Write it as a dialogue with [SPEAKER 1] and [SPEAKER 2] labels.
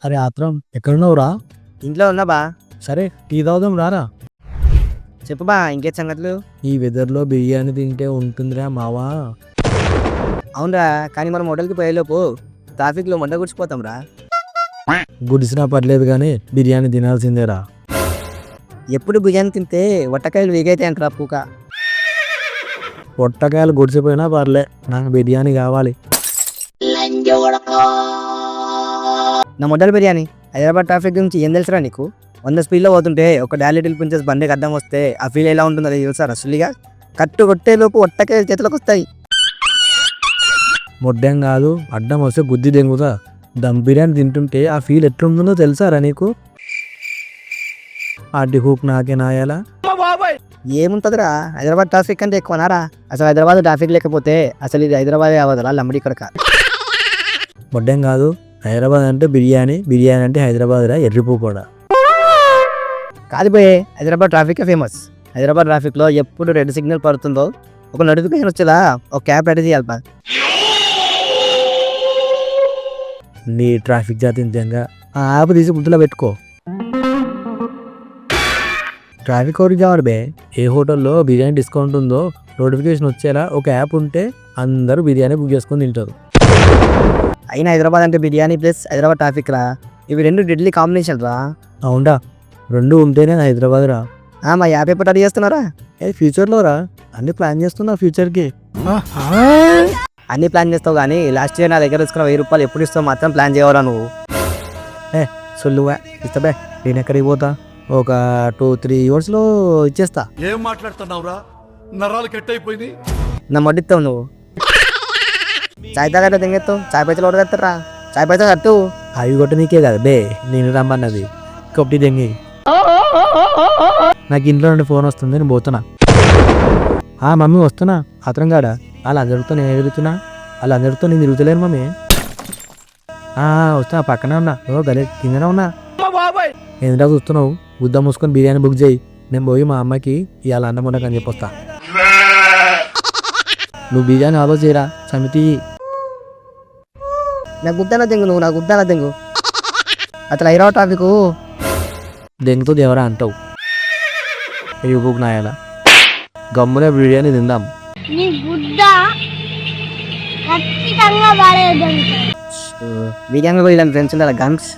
[SPEAKER 1] అరే ఆత్రం ఎక్కడున్నావురా?
[SPEAKER 2] ఇంట్లో ఉన్నా బా.
[SPEAKER 1] సరే టీ తాగుదాం రారా.
[SPEAKER 2] చెప్పు బా, ఇంకే సంగతులు?
[SPEAKER 1] ఈ వెదర్లో బిర్యానీ తింటే ఉంటుందిరా మావా.
[SPEAKER 2] అవునరా, కానీ మనం హోటల్కి పోయేలోపు ట్రాఫిక్లో మంట గుడిచిపోతాం రా.
[SPEAKER 1] గుడిసినా పర్లేదు కానీ బిర్యానీ తినాల్సిందేరా.
[SPEAKER 2] ఎప్పుడు బిర్యానీ తింటే వట్టకాయలు వేగైతే అంటారా పూక.
[SPEAKER 1] పొట్టకాయలు గుడిసిపోయినా పర్లే, నాకు బిర్యానీ కావాలి.
[SPEAKER 2] నా మొదటి బిర్యానీ. హైదరాబాద్ ట్రాఫిక్ గురించి ఏం తెలుసురా నీకు? 100 స్పీడ్లో పోతుంటే ఒక డాలీ లిటిల్ ప్రిన్సెస్ బండికి అడ్డం వస్తే ఆ ఫీల్ ఎలా ఉంటుందో అది చూసారా? అసలుగా కట్టు కొట్టేలోపు వట్టకాయలు చేతులకు వస్తాయి.
[SPEAKER 1] మొడ్డం కాదు, అడ్డం వస్తే గుద్ది దెంగుతా. దమ్ బిర్యానీ తింటుంటే ఆ ఫీల్ ఎట్లుంటుందో తెలుసారా నీకు? ఆటి హూక్ నాకే నాయాలా.
[SPEAKER 2] ఏముంటుందిరా, హైదరాబాద్ ట్రాఫిక్ అంటే ఎక్కువనారా? అసలు హైదరాబాద్ ట్రాఫిక్ లేకపోతే అసలు ఇది హైదరాబాద్ అవ్వదురా, లమ్మడి కొడక.
[SPEAKER 1] మొడ్డం కాదు, హైదరాబాద్ అంటే బిర్యానీ, బిర్యానీ అంటే హైదరాబాద్ రా ఎర్రిపూ కూడా.
[SPEAKER 2] కాదు పోయే, హైదరాబాద్ ట్రాఫిక్ ఫేమస్. హైదరాబాద్ ట్రాఫిక్లో ఎప్పుడు రెడ్ సిగ్నల్ పడుతుందో ఒక నోటిఫికేషన్ వచ్చేదా ఒక క్యాబ్ రెడీ చేయాలి బా.
[SPEAKER 1] నీ ట్రాఫిక్ జాతి నిజంగా ఆ యాప్ తీసి బుద్ధిలో పెట్టుకో. ట్రాఫిక్ ఎవరికి కావాలి బే? ఏ హోటల్లో బిర్యానీ డిస్కౌంట్ ఉందో నోటిఫికేషన్ వచ్చేలా ఒక యాప్ ఉంటే అందరూ బిర్యానీ బుక్ చేసుకొని తింటారు.
[SPEAKER 2] అయినా హైదరాబాద్ అంటే బిర్యానీ ప్లస్ హైదరాబాద్ ట్రాఫిక్ రా, ఇవి రెండు డెడ్లీ కాంబినేషన్ రా.
[SPEAKER 1] అవునా, రెండు ఉంటేనే హైదరాబాద్ రా.
[SPEAKER 2] మా యాప్ ఎప్పుడు రెడీ చేస్తున్నారా?
[SPEAKER 1] ఫ్యూచర్లో రా, అన్ని ప్లాన్ చేస్తున్నా ఫ్యూచర్కి.
[SPEAKER 2] అన్ని ప్లాన్ చేస్తావు కానీ లాస్ట్ ఇయర్ నా దగ్గర తీసుకున్న 1000 రూపాయలు ఎప్పుడు ఇస్తావు మాత్రం ప్లాన్ చేయవరా నువ్వు.
[SPEAKER 1] సొల్లువా ఇస్తాబే, నేను ఎక్కడికి పోతా? ఒక 2-3 ఇయర్స్లో ఇచ్చేస్తా.
[SPEAKER 3] ఏం మాట్లాడుతున్నావురా? నరాలు కట్ అయిపోయింది.
[SPEAKER 2] నా మొడ్డిస్తావు నువ్వు. చాయ్ తాగట్టు తింగెత్తావు, చాయ్ పైసలు ఒకటి కట్టరా, చాయ్ పైసలు కట్టు.
[SPEAKER 1] అవి కొట్ట నీకే కదా బే నేను రమ్మన్నది. కప్పటి దెంగి నాకు ఇంట్లో నుండి ఫోన్ వస్తుంది, నేను పోతున్నా. మమ్మీ వస్తున్నా. అతను కాడా వాళ్ళు అందరితో నేను ఎదురుతున్నా, వాళ్ళు అందరితో నేను తిరుగుతలేను మమ్మీ. వస్తున్నా, పక్కనే ఉన్నా. గలే కిందనే ఉన్నా. ఎందుకు చూస్తున్నావు? గుద్ద మూసుకొని బిర్యానీ బుక్ చేయి, నేను పోయి మా అమ్మకి ఇవాళ అన్నం ఉండకని చెప్పొస్తా. నువ్వు బిర్యానీ ఆలో చేయరా సమితి.
[SPEAKER 2] నాకు గుద్దాన దెంగు, నువ్వు నాకు గుద్దాన దెంగు. అసలు హైదరాబాద్ ట్రాఫిక్
[SPEAKER 1] దెంగుతో దేవరా అంటావు. బుక్ నాయాల గమ్మునే బిర్యానీ తిందాం.
[SPEAKER 2] బిర్యానీ కూడా ఫ్రెండ్స్ ఉండాలి గన్స్.